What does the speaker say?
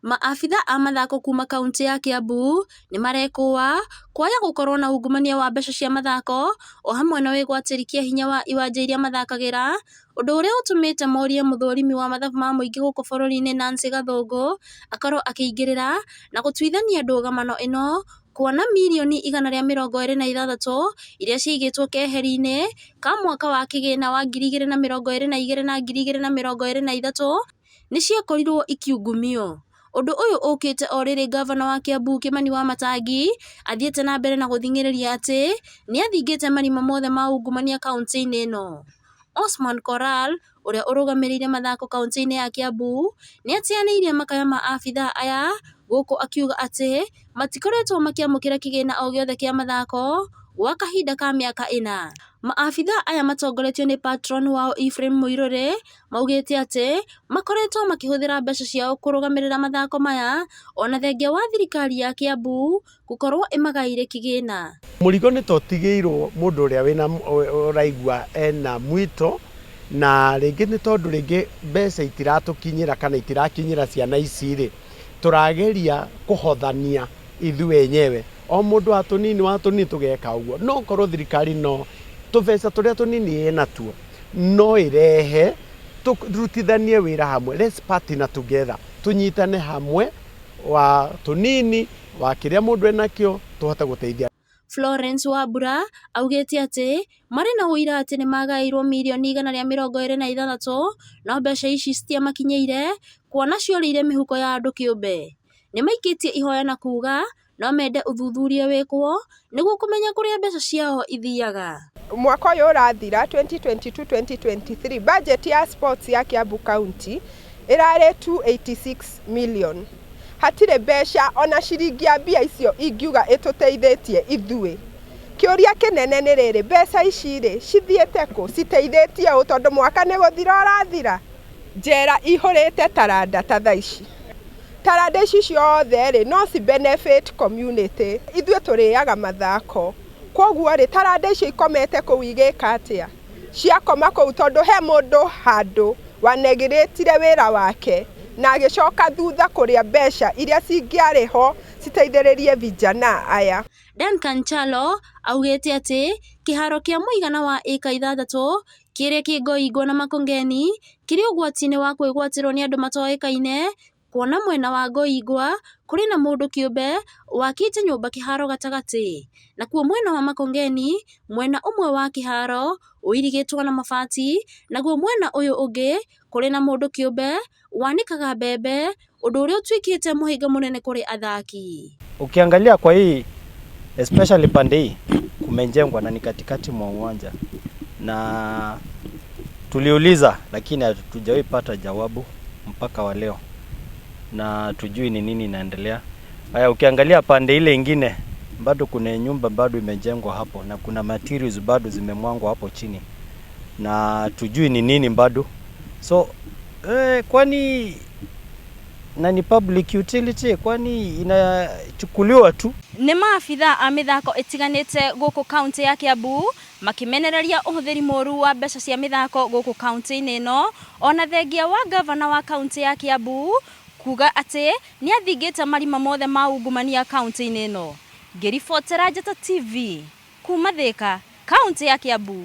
Maabitha a mathako kuma kaunti ya KIAMBU ni marekũa kwaga gũkorwo na ungumania wa mbeca cia mathako o hamwe na wĩgwatĩri kĩa hinya wa iwanja iria mathakagĩra, ũndũ ũrĩa ũtũmĩte morie mũthũrimi wa mathabu ma mũingĩ gũkũ bũrũri-inĩ Nancy Gathũngũ akorwo akĩingĩrĩra na gũtuithania ndũgamano ĩno kuona mirioni 126 iria ciigĩtwo keheri-inĩ ka mwaka wa kĩgĩna wa 2022 na 2023 nĩ ciakorirwo ikiungumio. Ũndũ ũyũ ũkĩte o rĩrĩ gavana wa KIAMBU Kĩmani wa Matangi athiĩte na mbere na gũthing'ĩrĩria atĩ nĩ athingĩte marima mothe ma ungumania kaunti-inĩ ĩno. Osman Koral ũrĩa ũrũgamĩrĩire mathako kaunti-inĩ ya KIAMBU nĩ atianĩirie makaya ma abithaa aya gũkũ akiuga atĩ matikoretwo makĩamũkĩra kĩgĩna o gĩothe kĩa mathako gwa kahinda ka mĩaka 4. Maabithaa aya matongoretio nĩ patron wao Ephraim Mũirũrĩ maugĩte atĩ makoretwo makĩhũthĩra mbeca ciao kũrũgamĩrĩra mathako maya ona thengia wa thirikari ya KIAMBU gũkorwo ĩmagaĩire kĩgĩna. Mũrigo nĩ tũtigĩirwo mũndũ ũrĩa wĩna ũraigua ena mwito na rĩngĩ nĩ tondũ rĩngĩ mbeca itiratũkinyĩra kana itirakinyĩra ciana ici rĩ, tũrageria kũhothania ithuĩ enyewe o mũndũ wa tũnini tũgeka ũguo, no korwo thirikari no tũbeca tũrĩa tũnini ĩnatuo no ĩrehe tũrutithanie wĩra hamwe, let's partner together, tunyitane hamwe wa tũnini wa kĩrĩa mũndũ enakĩo tũhote gũteithia. Florence Wambura augĩte atĩ marĩ na ũira atĩ nĩ magaĩirwo mirioni 126 no mbeca ici citiamakinyĩire kuona ciorĩire mĩhuko ya andũ kĩũmbe. Nĩ maikĩtie ihoya na kuga no mende ũthuthuria wĩkwo nĩguo kũmenya kũrĩa mbeca ciao ithiaga. Mwaka ũyũ ũrathira 2022-2023 budget ya sports ya KIAMBU County ĩrarĩ 286 million. Hatirĩ mbeca ona ciringi ya mbia icio ingiuga ĩtũteithĩtie ithuĩ. Kĩũria kĩnene nĩ rĩrĩ, mbeca ici rĩ cithiĩte kũ, citeithĩtie ũ tondũ mwaka nĩ gũthira ũrathira. Njera ihũrĩte taranda ta thaa ici. Taranda ici ciothe rĩ no ci benefit community. Ithuĩ tũrĩaga mathako. Koguo rĩ taranda ici ikomete kũu igĩka atĩa? Ciakoma kũu tondũ he mũndũ handũ wanegĩrĩtire wĩra wake na agĩcoka thutha kũrĩa mbeca iria cingĩarĩho citeithĩrĩrie vijana aya. Duncan Chalo augĩte atĩ kĩharo kĩa mũigana wa ĩka 6 kĩrĩa kĩngoingwo na Makongeni kĩrĩ ũgwati-inĩ wa kwĩgwatĩrwo nĩ andũ matoĩkaine kuona mwena wa Ngoingwa kũrĩ na mũndũ kĩũmbe wakĩte nyũmba kĩharo gatagatĩ, na kuo mwena wa Makongeni mwena ũmwe wa kĩharo ũirigĩtwo na mabati, naguo mwena ũyũ ũngĩ kũrĩ na mũndũ kĩũmbe wanĩkaga mbembe, ũndũ ũrĩa ũtuĩkĩte mũhĩnga mũnene kũrĩ athaki. Ukiangalia kwa hii especially pande hii kumejengwa na ni katikati mwa uwanja na tuliuliza lakini hatujawahi pata jawabu mpaka wa leo na tujui ni nini inaendelea. Haya, ukiangalia pande ile ingine bado kuna nyumba bado imejengwa hapo na kuna materials bado zimemwangwa hapo chini na tujui ni nini bado. So kwani na ni public utility kwani inachukuliwa tu? Nĩ maabithaa a mĩthako ĩtiganĩte gũkũ kaunti ya KIAMBU makimenereria ũhũthĩri mũru wa mbeca cia mĩthako gũkũ kaunti-inĩ ĩno, ona thengia wa gavana wa kaunti ya KIAMBU kuga atĩ nĩ athingĩte marima mothe ma ungumania kaunti-inĩ ĩno. Ngĩribotera Njata TV kuma Thĩka, kaunti ya KIAMBU.